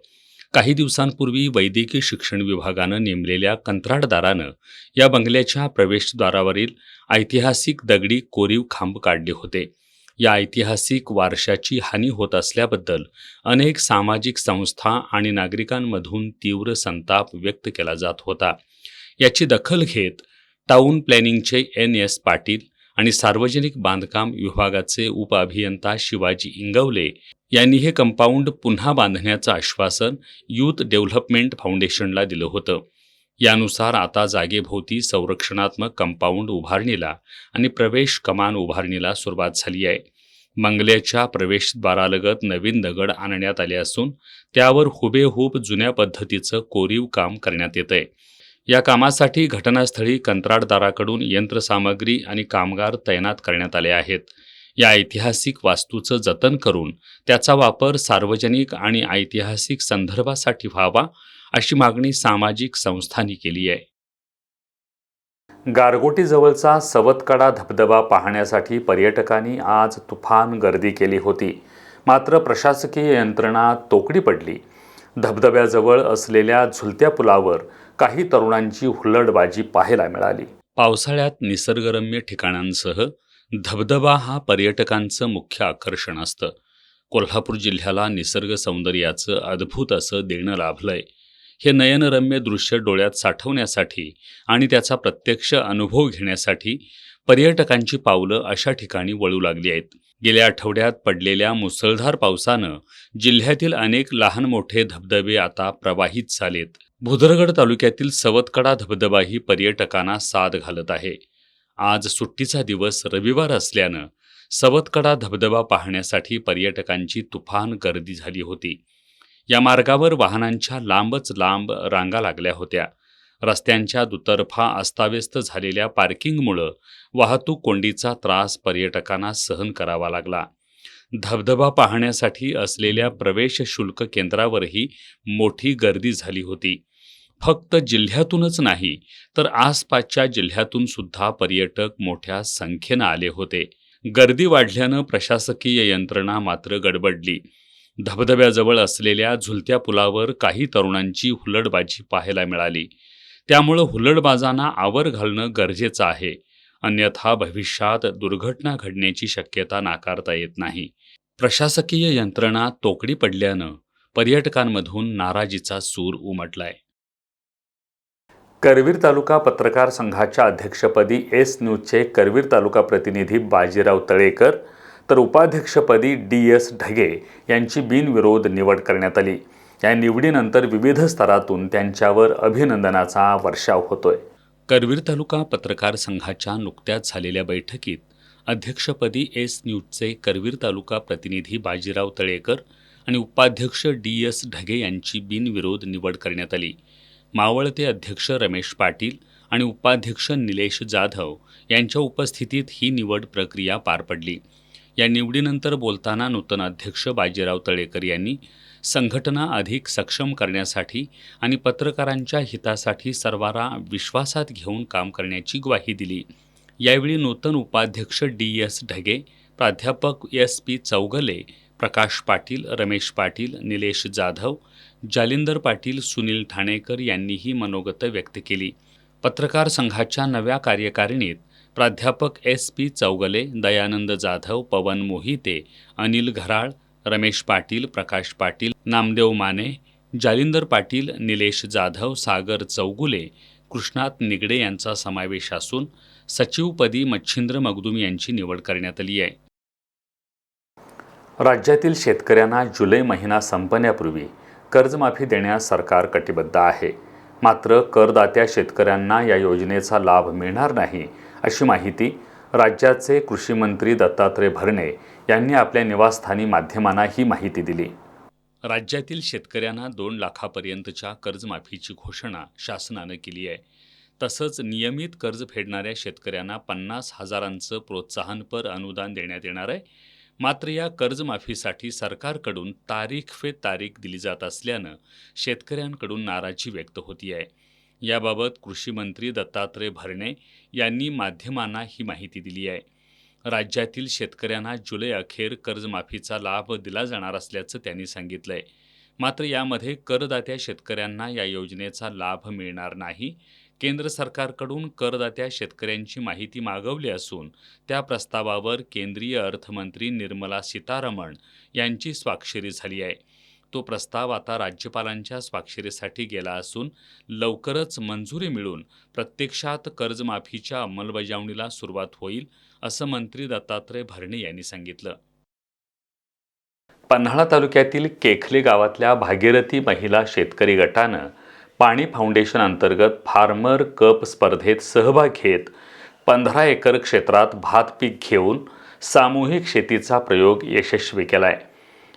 काही दिवसांपूर्वी वैद्यकीय शिक्षण विभागानं नेमलेल्या कंत्राटदारानं या बंगल्याच्या प्रवेशद्वारावरील ऐतिहासिक दगडी कोरीव खांब काढले होते. या ऐतिहासिक वारशाची हानी होत असल्याबद्दल अनेक सामाजिक संस्था आणि नागरिकांमधून तीव्र संताप व्यक्त केला जात होता. याची दखल घेत टाउन प्लॅनिंगचे NS पाटील आणि सार्वजनिक बांधकाम विभागाचे उपअभियंता शिवाजी इंगवले यांनी हे कंपाऊंड पुन्हा बांधण्याचं आश्वासन यूथ डेव्हलपमेंट फाउंडेशनला दिलं होतं. यानुसार आता जागेभोवती संरक्षणात्मक कंपाऊंड उभारणीला आणि प्रवेश कमान उभारणीला सुरुवात झाली आहे. बंगल्याच्या प्रवेशद्वारालगत नवीन दगड आणण्यात आले असून त्यावर हुबेहूब जुन्या पद्धतीचं कोरीव काम करण्यात येतंय. या कामासाठी घटनास्थळी कंत्राटदाराकडून यंत्रसामग्री आणि कामगार तैनात करण्यात आले आहेत. या ऐतिहासिक वास्तूचं जतन करून त्याचा वापर सार्वजनिक आणि ऐतिहासिक संदर्भासाठी व्हावा अशी मागणी सामाजिक संस्थांनी केली आहे. गारगोटीजवळचा सवतकडा धबधबा पाहण्यासाठी पर्यटकांनी आज तुफान गर्दी केली होती. मात्र प्रशासकीय यंत्रणा तोकडी पडली. धबधब्याजवळ असलेल्या झुलत्या पुलावर काही तरुणांची हुल्लडबाजी पाहायला मिळाली. पावसाळ्यात निसर्गरम्य ठिकाणांसह धबधबा हा पर्यटकांचं मुख्य आकर्षण असतं. कोल्हापूर जिल्ह्याला निसर्ग सौंदर्याचं अद्भुत असं देणं लाभलंय. हे नयनरम्य दृश्य डोळ्यात साठवण्यासाठी आणि त्याचा प्रत्यक्ष अनुभव घेण्यासाठी पर्यटकांची पावलं अशा ठिकाणी वळू लागली आहेत. गेल्या आठवड्यात पडलेल्या मुसळधार पावसानं जिल्ह्यातील अनेक लहान मोठे धबधबे आता प्रवाहित झालेत. भुदरगड तालुक्यातील सवतकडा धबधबाही पर्यटकांना साद घालत आहे. आज सुट्टीचा दिवस रविवार असल्यानं सवतकडा धबधबा पाहण्यासाठी पर्यटकांची तुफान गर्दी झाली होती. या मार्गावर वाहनांच्या लांबच लांब रांगा लागल्या होत्या. रस्त्यांच्या दुतर्फा अस्ताव्यस्त झालेल्या पार्किंगमुळं वाहतूक कोंडीचा त्रास पर्यटकांना सहन करावा लागला. धबधबा पाहण्यासाठी असलेल्या प्रवेश शुल्क केंद्रावरही मोठी गर्दी झाली होती. फक्त जिल्ह्यातूनच नाही तर आसपासच्या जिल्ह्यातून सुद्धा पर्यटक मोठ्या संख्येनं आले होते. गर्दी वाढल्यानं प्रशासकीय यंत्रणा मात्र गडबडली. धबधब्याजवळ असलेल्या झुलत्या पुलावर काही तरुणांची हुल्लडबाजी पाहायला मिळाली. त्यामुळं हुल्लडबाजांना आवर घालणं गरजेचं आहे. अन्यथा भविष्यात दुर्घटना घडण्याची शक्यता नाकारता येत नाही. प्रशासकीय यंत्रणा तोकडी पडल्यानं पर्यटकांमधून नाराजीचा सूर उमटलाय. करवीर तालुका पत्रकार संघाच्या अध्यक्षपदी S न्यूजचे करवीर तालुका प्रतिनिधी बाजीराव तळेकर तर उपाध्यक्षपदी DS ढगे यांची बिनविरोध निवड करण्यात आली. या निवडीनंतर विविध स्तरातून त्यांच्यावर अभिनंदनाचा वर्षाव होतोय. करवीर तालुका पत्रकार संघाच्या नुकत्याच झालेल्या बैठकीत अध्यक्षपदी S न्यूजचे करवीर तालुका प्रतिनिधी बाजीराव तळेकर आणि उपाध्यक्ष DS ढगे यांची बिनविरोध निवड करण्यात आली. मावळते अध्यक्ष रमेश पाटील आणि उपाध्यक्ष निलेश जाधव यांच्या उपस्थितीत ही निवड प्रक्रिया पार पडली. या निवडीनंतर बोलताना नूतन अध्यक्ष बाजीराव तळेकर यांनी संघटना अधिक सक्षम करण्यासाठी आणि पत्रकारांच्या हितासाठी सर्वांना विश्वासात घेऊन काम करण्याची ग्वाही दिली. यावेळी नूतन उपाध्यक्ष DS ढगे, प्राध्यापक SP चौगले, प्रकाश पाटील, रमेश पाटील, निलेश जाधव, जालिंदर पाटील, सुनील ठाणेकर यांनीही मनोगत व्यक्त केली. पत्रकार संघाच्या नव्या कार्यकारिणीत प्राध्यापक SP चौगले, दयानंद जाधव, पवन मोहिते, अनिल घराळ, रमेश पाटील, प्रकाश पाटील, नामदेव माने, जालिंदर पाटील, निलेश जाधव, सागर चौगुले, कृष्णात निगडे यांचा समावेश असून सचिवपदी मच्छिंद्र मगदुम यांची निवड करण्यात आली आहे. राज्यातील शेतकऱ्यांना जुलै महिना संपण्यापूर्वी कर्जमाफी देण्यास सरकार कटिबद्ध आहे. मात्र करदात्या शेतकऱ्यांना या योजनेचा लाभ मिळणार नाही, अशी माहिती राज्याचे कृषी मंत्री दत्तात्रय भरणे यांनी आपल्या निवासस्थानी माध्यमांना ही माहिती दिली. राज्यातील शेतकऱ्यांना 2 लाखापर्यंतच्या कर्जमाफीची घोषणा शासनानं केली आहे. तसंच नियमित कर्ज फेडणाऱ्या शेतकऱ्यांना 50,000चं प्रोत्साहनपर अनुदान देण्यात येणार आहे. मात्र या कर्जमाफीसाठी सरकारकडून तारीख पे तारीख दिली जात असल्यानं शेतकऱ्यांकडून नाराजी व्यक्त होती आहे. याबाबत कृषी मंत्री दत्तात्रय भरणे यांनी माध्यमांना ही माहिती दिली आहे. राज्यातील शेतकऱ्यांना जुलै अखेर कर्जमाफीचा लाभ दिला जाणार असल्याचं त्यांनी सांगितलं आहे. मात्र यामध्ये करदात्या शेतकऱ्यांना या योजनेचा लाभ मिळणार नाही. केंद्र सरकारकडून करदात्या शेतकऱ्यांची माहिती मागवली असून त्या प्रस्तावावर केंद्रीय अर्थमंत्री निर्मला सीतारमण यांची स्वाक्षरी झाली आहे. तो प्रस्ताव आता राज्यपालांच्या स्वाक्षरीसाठी गेला असून लवकरच मंजुरी मिळून प्रत्यक्षात कर्जमाफीच्या अंमलबजावणीला सुरुवात होईल, असं मंत्री दत्तात्रय भरणे यांनी सांगितलं. पन्हाळा तालुक्यातील केखले गावातल्या भागीरथी महिला शेतकरी गटानं पाणी फाउंडेशन अंतर्गत फार्मर कप स्पर्धेत सहभाग घेत 15 एकर क्षेत्रात भात पीक घेऊन सामूहिक शेतीचा प्रयोग यशस्वी केला आहे.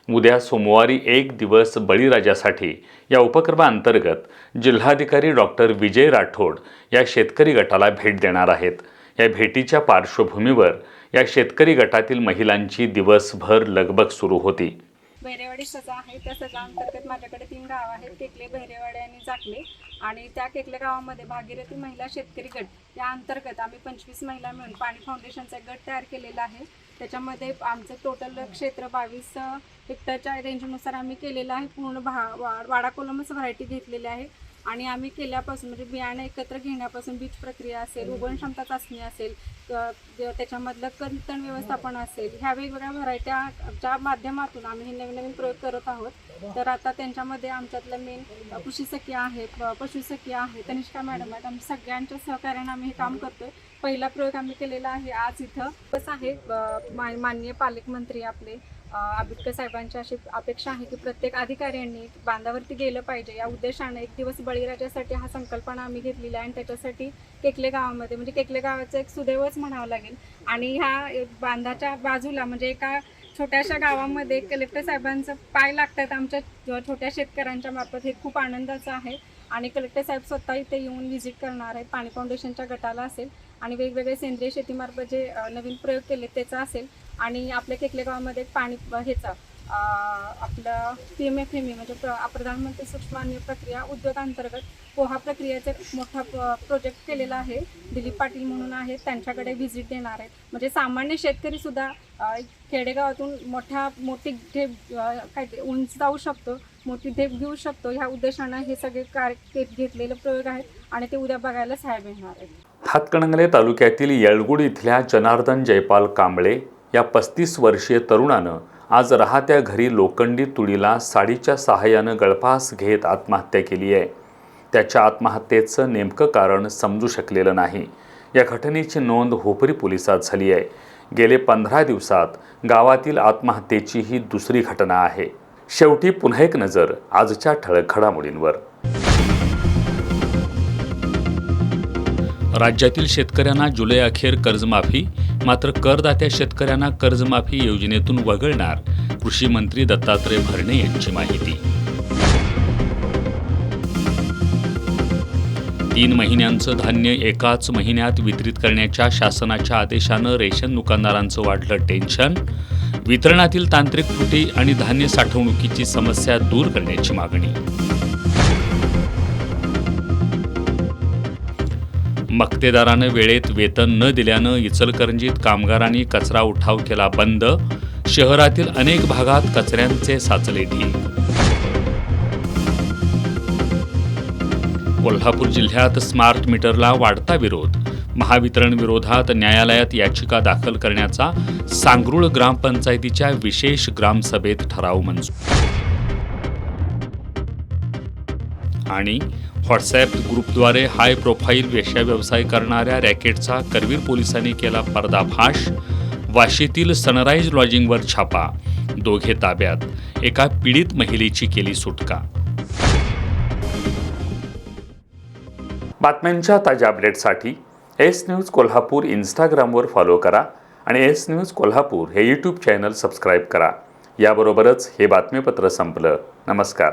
उद्या सोमवारी 1 दिवस बळीराजासाठी या उपक्रमाअंतर्गत जिल्हाधिकारी डॉक्टर विजय राठोड या शेतकरी गटाला भेट देणार आहेत. या भेटीच्या पार्श्वभूमीवर या शेतकरी गटातील महिलांची दिवसभर लगबग सुरू होती. बहिरेवाडी सजा आहे, त्या सजा अंतर्गत माझ्याकडे 3 गाव आहेत, केकले, बहिरेवाडी आणि जाकले. आणि त्या केकले गावामध्ये भागीरथी महिला शेतकरी गट या अंतर्गत आम्ही 25 महिला मिळून पाणी फाउंडेशनचा एक गट तयार केलेला आहे. त्याच्यामध्ये आमचं टोटल क्षेत्र 22 हेक्टरच्या रेंजनुसार आम्ही केलेलं आहे. पूर्ण वाडा कोलमच व्हरायटी घेतलेली आहे. आणि आम्ही केल्यापासून म्हणजे बियाणं एकत्र घेण्यापासून बीज प्रक्रिया असेल, उगवण क्षमता चाचणी असेल, त्याच्यामधलं तण व्यवस्थापन असेल, ह्या वेगवेगळ्या व्हरायट्याच्या माध्यमातून आम्ही हे नवीन नवीन प्रयोग करत आहोत. तर आता त्यांच्यामध्ये आमच्यातलं मेन कृषी सखी आहे, पशुसखी आहे, तनिष्का मॅडम आहेत. आम्ही सगळ्यांच्या सहकार्याने आम्ही हे काम करतोय. पहिला प्रयोग आम्ही केलेला आहे आज इथं. बस आहे माननीय पालकमंत्री आपले आंबेडकर साहेबांची अशी अपेक्षा आहे की प्रत्येक अधिकाऱ्यांनी बांधावरती गेलं पाहिजे. या उद्देशाने 1 दिवस बळीराजासाठी हा संकल्पना आम्ही घेतलेला आहे. आणि त्याच्यासाठी केकले गावामध्ये म्हणजे केकले गावाचं एक सुदैवच म्हणावं लागेल. आणि ह्या बांधाच्या बाजूला म्हणजे एका छोट्याशा गावामध्ये कलेक्टर साहेबांचं पाय लागतात आमच्या छोट्या शेतकऱ्यांच्या मार्फत. हे खूप आनंदाचं आहे. आणि कलेक्टर साहेब स्वतः इथे येऊन व्हिजिट करणार आहेत. पाणी फाउंडेशनच्या गटाला असेल आणि वेगवेगळे सेंद्रिय शेतीमार्फत जे नवीन प्रयोग केले त्याचा असेल. आणि आपल्या केकले गावामध्ये पाणी ह्याचा आपलं PMFME म्हणजे प्रधानमंत्री सूक्ष्म अन्न प्रक्रिया उद्योगांतर्गत पोहा प्रक्रियेचा मोठा प्रोजेक्ट केलेला आहे. दिलीप पाटील म्हणून आहेत, त्यांच्याकडे व्हिजिट देणार आहेत. म्हणजे सामान्य शेतकरीसुद्धा खेडेगावातून मोठी ढेप काय ते उंच जाऊ शकतो, मोठी ढेप घेऊ शकतो. ह्या उद्देशानं हे सगळे कार्य घेतलेले प्रयोग आहेत आणि ते उद्या बघायला साहेब येणार आहेत. हातकणंगले तालुक्यातील येळगुड इथल्या जनार्दन जयपाल कांबळे या 35 वर्षीय तरुणानं आज राहत्या घरी लोखंडी तुळीला साडीच्या सहाय्यानं गळफास घेत आत्महत्या केली आहे. त्याच्या आत्महत्येचं नेमकं कारण समजू शकलेलं नाही. या घटनेची नोंद हुपरी पोलिसात झाली आहे. गेले 15 दिवसात गावातील आत्महत्येची ही दुसरी घटना आहे. शेवटी पुन्हा एक नजर आजच्या ठळक घडामोडींवर. राज्यातील शेतकऱ्यांना जुलै अखेर कर्जमाफी, मात्र करदात्या शेतकऱ्यांना कर्जमाफी योजनेतून वगळणार, कृषी मंत्री दत्तात्रय भरणे यांची माहिती. 3 महिन्यांचं धान्य एकाच महिन्यात वितरित करण्याच्या शासनाच्या आदेशानं रेशन दुकानदारांचं वाढलं टेन्शन. वितरणातील तांत्रिक त्रुटी आणि धान्य साठवणुकीची समस्या दूर करण्याची मागणी. मक्तेदारानं वेळेत वेतन न दिल्यानं इचलकरंजीत कामगारांनी कचरा उठाव केला बंद. शहरातील अनेक भागात कचऱ्यांचे साचले ढीग. कोल्हापूर जिल्ह्यात स्मार्ट मीटरला वाढता विरोध. महावितरण विरोधात न्यायालयात याचिका दाखल करण्याचा सांगरूळ ग्रामपंचायतीच्या विशेष ग्रामसभेत ठराव मंजूर. आणि व्हॉट्सॲप ग्रुपद्वारे हाय प्रोफाईल वेश्याव्यवसाय करणाऱ्या रॅकेटचा करवीर पोलिसांनी केला पर्दाफाश. वाशीतील सनराईज लॉजिंगवर छापा, दोघे ताब्यात, एका पीडित महिलेची केली सुटका. बातम्यांच्या ताज्या अपडेटसाठी एस न्यूज कोल्हापूर इंस्टाग्रामवर फॉलो करा आणि एस न्यूज कोल्हापूर हे यूट्यूब चॅनल सबस्क्राईब करा. याबरोबरच हे बातमीपत्र संपलं. नमस्कार.